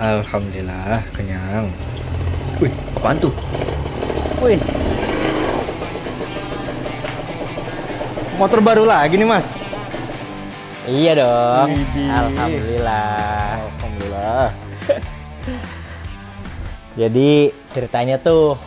Alhamdulillah kenyang. Wih, apaan tuh? Wih, motor baru lagi nih Mas. Iya dong. Widih. Alhamdulillah. Alhamdulillah. Jadi ceritanya tuh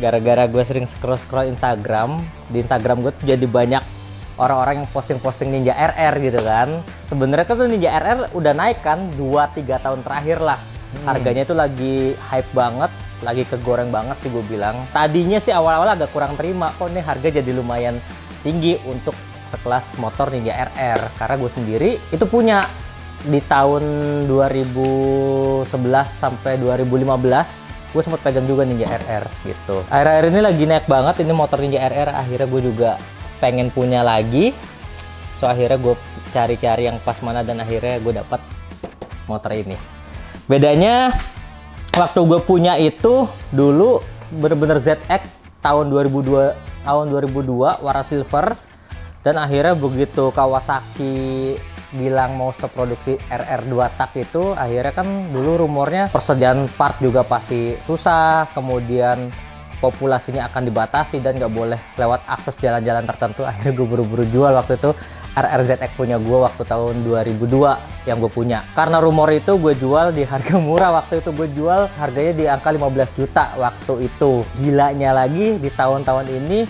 gara-gara gue sering scroll Instagram. Di Instagram gue tuh jadi banyak orang-orang yang posting-posting Ninja RR gitu kan. Sebenarnya kan tuh Ninja RR udah naik kan 2-3 tahun terakhir lah. Harganya tuh lagi hype banget, lagi kegoreng banget sih gue bilang. Tadinya sih awal-awal agak kurang terima, kok ini harga jadi lumayan tinggi untuk sekelas motor Ninja RR. Karena gue sendiri itu punya di tahun 2011 sampai 2015 gue sempat pegang juga Ninja RR gitu. Akhir-akhir ini lagi naik banget ini motor Ninja RR. Akhirnya gue juga pengen punya lagi. So akhirnya gue cari-cari yang pas mana dan akhirnya gue dapat motor ini. Bedanya waktu gue punya itu dulu bener-bener ZX tahun 2002 warna silver, dan akhirnya begitu Kawasaki bilang mau stop produksi RR 2 tak itu, akhirnya kan dulu rumornya persediaan part juga pasti susah, kemudian populasinya akan dibatasi dan nggak boleh lewat akses jalan-jalan tertentu. Akhirnya gue buru-buru jual waktu itu RR ZX punya gue waktu tahun 2002 yang gue punya. Karena rumor itu gue jual di harga murah, waktu itu gue jual harganya di angka 15 juta waktu itu. Gilanya lagi di tahun-tahun ini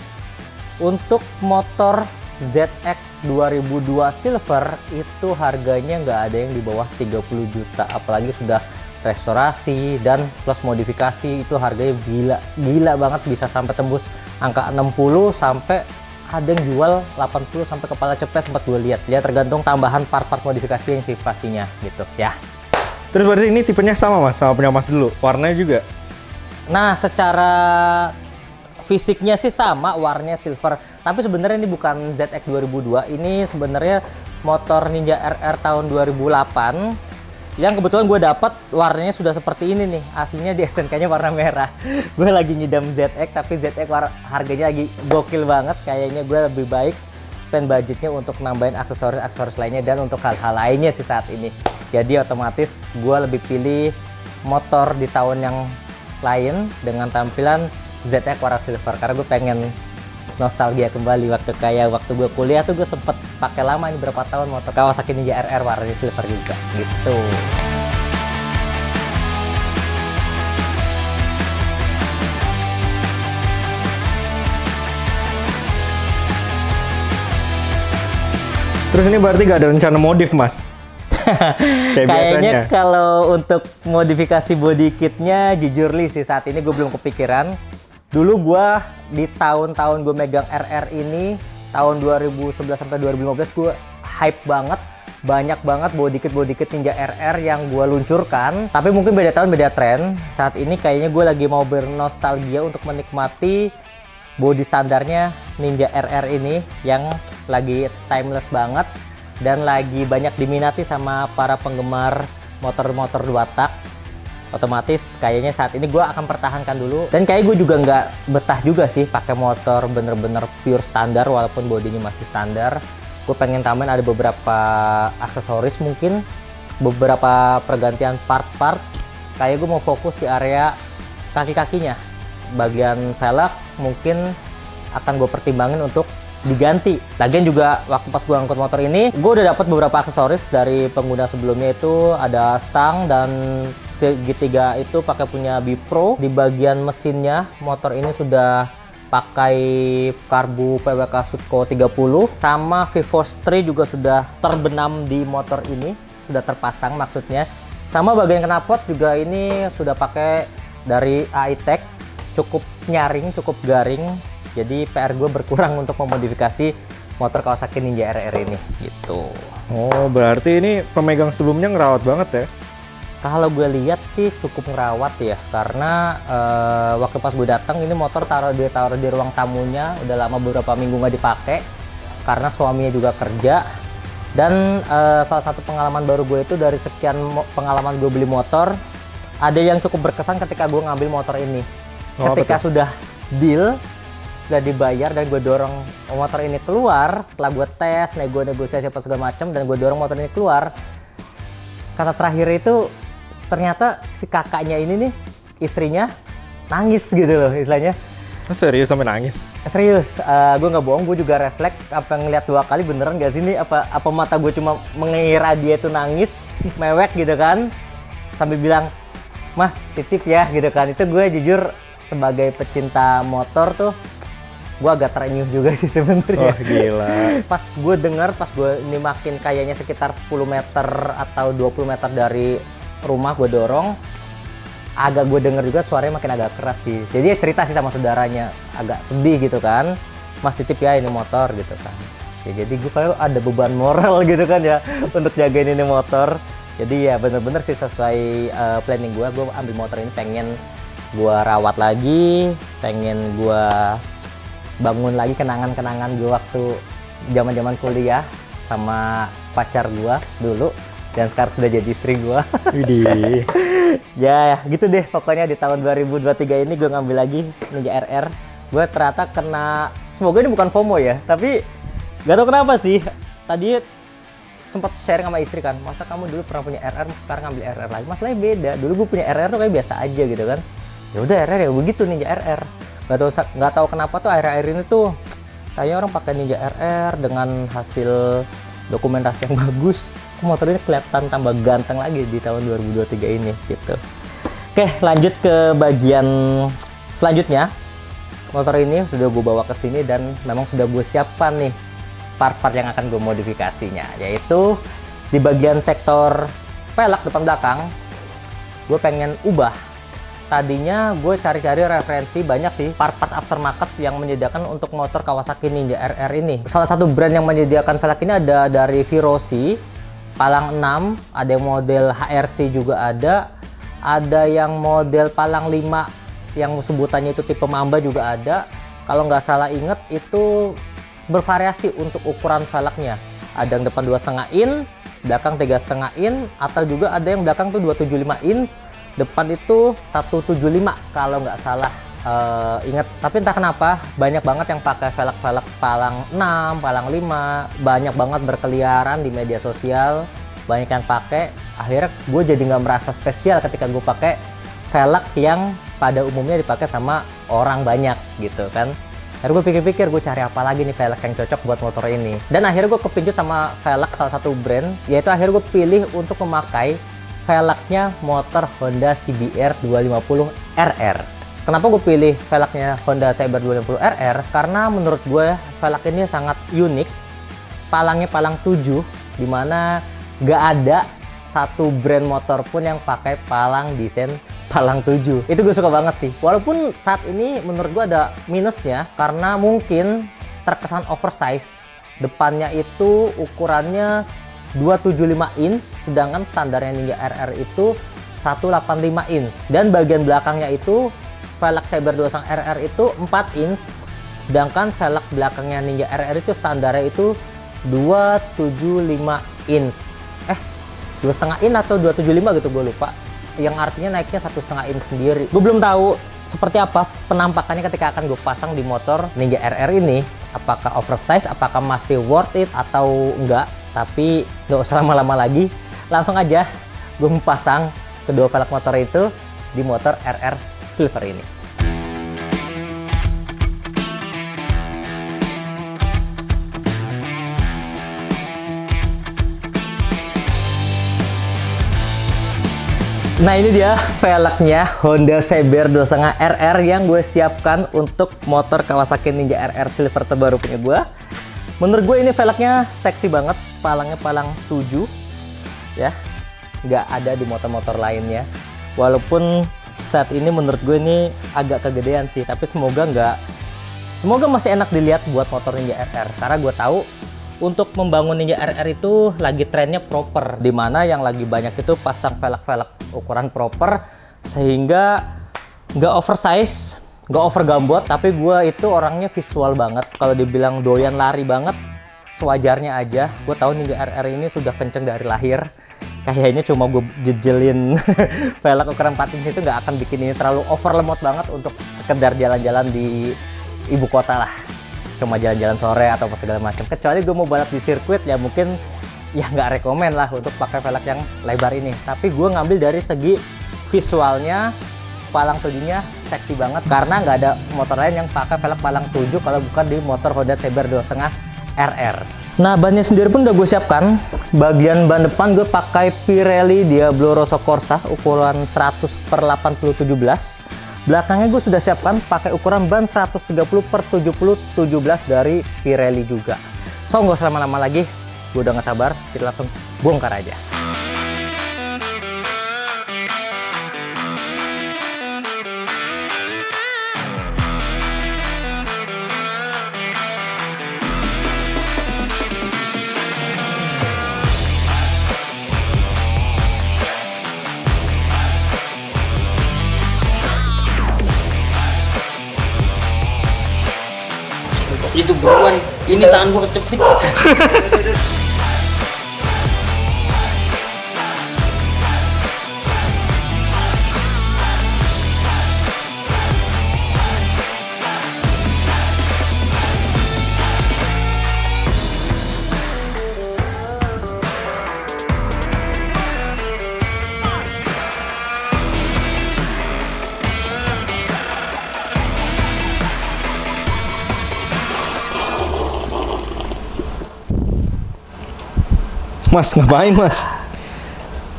untuk motor ZX 2002 Silver itu harganya nggak ada yang di bawah 30 juta, apalagi sudah restorasi dan plus modifikasi itu harganya gila banget, bisa sampai tembus angka 60 sampai ada yang jual 80 sampai kepala cepet, sempat gue lihat ya, tergantung tambahan part-part modifikasi yang sih pastinya gitu ya. Terus berarti ini tipenya sama Mas, sama punya Mas dulu, warnanya juga? Nah, secara fisiknya sih sama, warnanya silver. Tapi sebenarnya ini bukan ZX 2002, ini sebenarnya motor Ninja RR tahun 2008 yang kebetulan gue dapat warnanya sudah seperti ini nih. Aslinya di STNK-nya warna merah. Gue lagi ngidam ZX, tapi ZX harganya lagi gokil banget. Kayaknya gue lebih baik spend budgetnya untuk nambahin aksesoris lainnya dan untuk hal-hal lainnya sih saat ini. Jadi otomatis gue lebih pilih motor di tahun yang lain dengan tampilan ZX warna silver, karena gue pengen nostalgia kembali waktu gue kuliah tuh gue sempet pakai lama ini berapa tahun motor Kawasaki Ninja RR warna silver juga gitu. Terus ini berarti gak ada rencana modif Mas? Kayaknya kalau untuk modifikasi body kitnya jujur li sih saat ini gue belum kepikiran. Dulu gue di tahun-tahun gue megang RR ini tahun 2011 sampai 2015 gue hype banget, banyak banget body kit Ninja RR yang gue luncurkan. Tapi mungkin beda tahun beda tren. Saat ini kayaknya gue lagi mau bernostalgia untuk menikmati body standarnya Ninja RR ini yang lagi timeless banget dan lagi banyak diminati sama para penggemar motor-motor 2 tak. Otomatis kayaknya saat ini gue akan pertahankan dulu, dan kayak gue juga nggak betah juga sih pakai motor bener-bener pure standar walaupun bodinya masih standar. Gue pengen tambahin ada beberapa aksesoris, mungkin beberapa pergantian part-part. Kayak gue mau fokus di area kaki-kakinya, bagian velg mungkin akan gue pertimbangin untuk diganti. Lagian juga waktu pas gue angkut motor ini gue udah dapat beberapa aksesoris dari pengguna sebelumnya, itu ada stang dan segitiga itu pakai punya Bipro. Di bagian mesinnya motor ini sudah pakai karbu PWK Sutco 30 sama V-Force 3 juga sudah terbenam di motor ini, sudah terpasang maksudnya. Sama bagian knalpot juga ini sudah pakai dari AITEC, cukup nyaring, cukup garing. Jadi PR gue berkurang untuk memodifikasi motor Kawasaki Ninja RR ini gitu. Oh, berarti ini pemegang sebelumnya ngerawat banget ya? Kalau gue lihat sih cukup ngerawat ya, karena waktu pas gue datang ini motor ditaruh di ruang tamunya, udah lama beberapa minggu nggak dipakai karena suaminya juga kerja. Dan salah satu pengalaman baru gue itu dari sekian pengalaman gue beli motor, ada yang cukup berkesan ketika gue ngambil motor ini. Ketika sudah deal, sudah dibayar dan gue dorong motor ini keluar, setelah gue tes, negosiasi apa segala macam, dan gue dorong motor ini keluar, kata terakhir itu ternyata si kakaknya ini nih, istrinya nangis gitu loh istilahnya. Serius sampai nangis? Serius, gue nggak bohong, gue juga refleks apa ngeliat 2 kali beneran gak sih nih, apa mata gue cuma mengira dia tuh nangis, mewek gitu kan, sambil bilang, "Mas, titip ya," gitu kan. Itu gue jujur sebagai pecinta motor tuh, gue agak terenyuh juga sih sebenarnya. Wah, gila. Pas gue dengar, pas gue ini makin kayaknya sekitar 10 meter atau 20 meter dari rumah gue dorong, agak gue denger juga suaranya makin agak keras sih. Jadi cerita sih sama saudaranya, agak sedih gitu kan. "Mas, titip ya ini motor," gitu kan. Ya jadi gue kalau ada beban moral gitu kan ya untuk jagain ini motor. Jadi ya bener-bener sih sesuai planning gue ambil motor ini pengen gue rawat lagi, pengen gue bangun lagi kenangan-kenangan gue waktu zaman-zaman kuliah sama pacar gue dulu. Dan sekarang sudah jadi istri gue. Widih. Ya gitu deh pokoknya di tahun 2023 ini gue ngambil lagi Ninja RR. Gue ternyata kena, semoga ini bukan FOMO ya, tapi gak tau kenapa sih. Tadi sempat sharing sama istri kan, "Masa kamu dulu pernah punya RR, sekarang ngambil RR lagi?" Masalahnya beda, dulu gue punya RR tuh kayak biasa aja gitu kan. Ya udah RR ya begitu, Ninja RR. Gak tau kenapa tuh akhir-akhir ini tuh kayaknya orang pakai Ninja RR dengan hasil dokumentasi yang bagus. Motor ini kelihatan tambah ganteng lagi di tahun 2023 ini gitu. Oke, lanjut ke bagian selanjutnya. Motor ini sudah gue bawa ke sini dan memang sudah gue siapkan nih part-part yang akan gue modifikasinya, yaitu di bagian sektor velg depan belakang gue pengen ubah. Tadinya gue cari-cari referensi banyak sih part-part aftermarket yang menyediakan untuk motor Kawasaki Ninja RR ini. Salah satu brand yang menyediakan velg ini ada dari Virosi, Palang 6, ada yang model HRC juga ada yang model Palang 5 yang sebutannya itu tipe Mamba juga ada. Kalau nggak salah inget itu bervariasi untuk ukuran velgnya. Ada yang depan 2,5 in, belakang 3,5 in, atau juga ada yang belakang tuh 275 inch, depan itu 175 kalau nggak salah ingat. Tapi entah kenapa banyak banget yang pakai velg-velg Palang 6, Palang 5, banyak banget berkeliaran di media sosial, banyak yang pakai. Akhirnya gue jadi nggak merasa spesial ketika gue pakai velg yang pada umumnya dipakai sama orang banyak gitu kan. Akhirnya gue pikir-pikir gue cari apa lagi nih velg yang cocok buat motor ini, dan akhirnya gue kepincut sama velg salah satu brand, yaitu akhirnya gue pilih untuk memakai velgnya motor Honda CBR 250 RR. Kenapa gue pilih velgnya Honda CBR 250 RR? Karena menurut gue velg ini sangat unik. Palangnya palang 7, dimana gak ada satu brand motor pun yang pakai palang desain palang 7. Itu gue suka banget sih. Walaupun saat ini menurut gue ada minusnya, karena mungkin terkesan oversize. Depannya itu ukurannya 275 inch, sedangkan standarnya Ninja RR itu 185 inch. Dan bagian belakangnya itu velg CBR 250 RR itu 4 inch, sedangkan velg belakangnya Ninja RR itu standarnya itu 275 inch. 2,5 in atau 275 gitu, gue lupa. Yang artinya naiknya 1,5 in sendiri. Gue belum tahu seperti apa penampakannya ketika akan gue pasang di motor Ninja RR ini. Apakah oversize, apakah masih worth it atau enggak. Tapi nggak usah lama-lama lagi, langsung aja gue pasang kedua velg motor itu di motor RR Silver ini. Nah ini dia velgnya Honda CBR 250 RR yang gue siapkan untuk motor Kawasaki Ninja RR Silver terbaru punya gue. Menurut gue ini velgnya seksi banget, palangnya palang 7 ya, nggak ada di motor-motor lainnya. Walaupun saat ini menurut gue ini agak kegedean sih, tapi semoga masih enak dilihat buat motor Ninja RR. Karena gue tahu untuk membangun Ninja RR itu lagi trennya proper, dimana yang lagi banyak itu pasang velg-velg ukuran proper sehingga nggak oversize, nggak over gambot. Tapi gue itu orangnya visual banget. Kalau dibilang doyan lari banget, sewajarnya aja. Gue tahu Ninja RR ini sudah kenceng dari lahir. Kayaknya cuma gue jejelin velg ukuran 4 inch itu nggak akan bikin ini terlalu over lemot banget untuk sekedar jalan-jalan di ibu kota lah. Cuma jalan-jalan sore atau segala macam. Kecuali gue mau balap di sirkuit ya mungkin ya nggak rekomen lah untuk pakai velg yang lebar ini. Tapi gue ngambil dari segi visualnya, palang 7-nya seksi banget karena nggak ada motor lain yang pakai velg palang 7 kalau bukan di motor Honda CBR 2.5 RR. Nah, bannya sendiri pun udah gue siapkan. Bagian ban depan gue pakai Pirelli Diablo Rosso Corsa ukuran 100/80/17. Belakangnya gue sudah siapkan pakai ukuran ban 130/70/17 dari Pirelli juga. So, nggak usah lama-lama lagi, gue udah nggak sabar, kita langsung bongkar aja. Itu buruan, ini tangan gua kecepit. Mas, ngapain mas?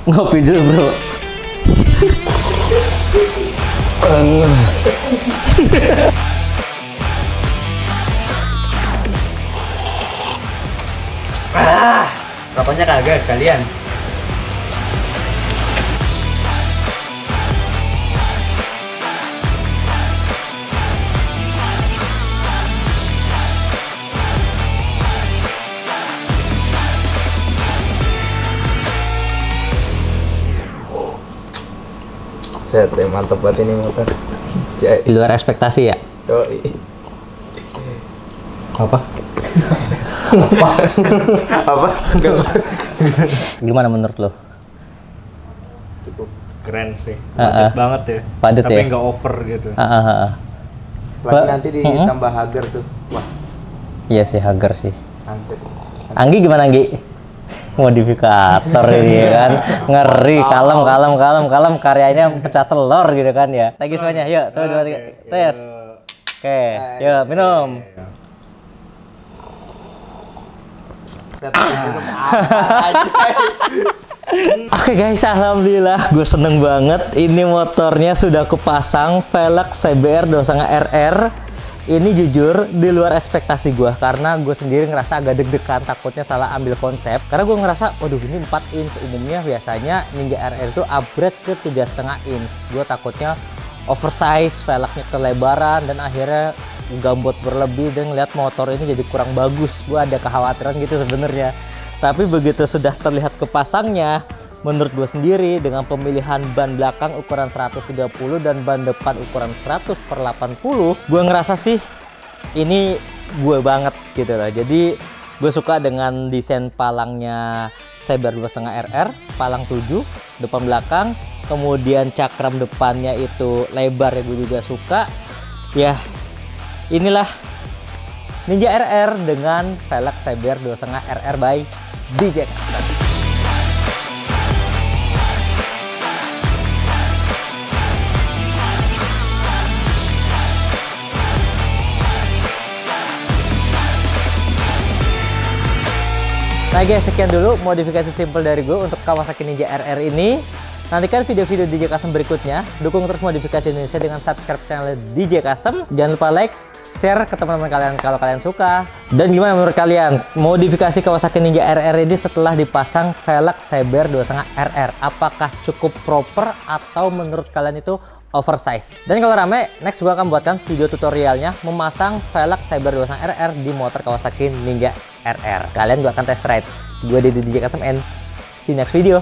Ngopi dulu bro. Rokoknya kagak sekalian. Set, mantep banget ini motor. Di luar ekspektasi ya? Yoi. Apa? Apa? Gimana menurut lo? Cukup keren sih. Padat banget ya. Padat tapi ya? nggak over gitu. Lagi nanti ditambah hager tuh. Wah, Iya sih, hager sih. mantep. Anggi gimana Anggi? Modifikator ini ya kan, ngeri, kalem, karyanya pecah telur gitu kan ya. Lagi semuanya, yuk, tuh dua tiga, tes. Oke, yuk minum. Oke guys, alhamdulillah gue seneng banget. Ini motornya sudah kepasang velg CBR 2.5 RR. Ini jujur di luar ekspektasi gue, karena gue sendiri ngerasa agak deg-degan, takutnya salah ambil konsep. Karena gue ngerasa, waduh ini 4 inch, umumnya biasanya Ninja RR itu upgrade ke 3,5 inch. Gue takutnya oversize, velgnya kelebaran, dan akhirnya gambot berlebih dan ngeliat motor ini jadi kurang bagus. Gue ada kekhawatiran gitu sebenarnya. Tapi begitu sudah terlihat kepasangnya, menurut gue sendiri dengan pemilihan ban belakang ukuran 130 dan ban depan ukuran 100/80, gue ngerasa sih ini gue banget gitu loh. Jadi gue suka dengan desain palangnya CBR 2.5 RR, palang 7 depan belakang, kemudian cakram depannya itu lebar ya, gue juga suka. Ya inilah Ninja RR dengan velg CBR 2.5 RR by DJ Custom. Nah guys, sekian dulu modifikasi simple dari gue untuk Kawasaki Ninja RR ini. Nantikan video-video DJ Custom berikutnya. Dukung terus modifikasi Indonesia dengan subscribe channel DJ Custom. Jangan lupa like, share ke teman-teman kalian kalau kalian suka. Dan gimana menurut kalian modifikasi Kawasaki Ninja RR ini setelah dipasang velg CBR 2.5 RR? Apakah cukup proper atau menurut kalian itu oversize? Dan kalau rame, next gue akan buatkan video tutorialnya memasang velg CBR 2.5 RR di motor Kawasaki Ninja RR. Kalian gue akan test ride. Gue di DJ Custom and see you next video.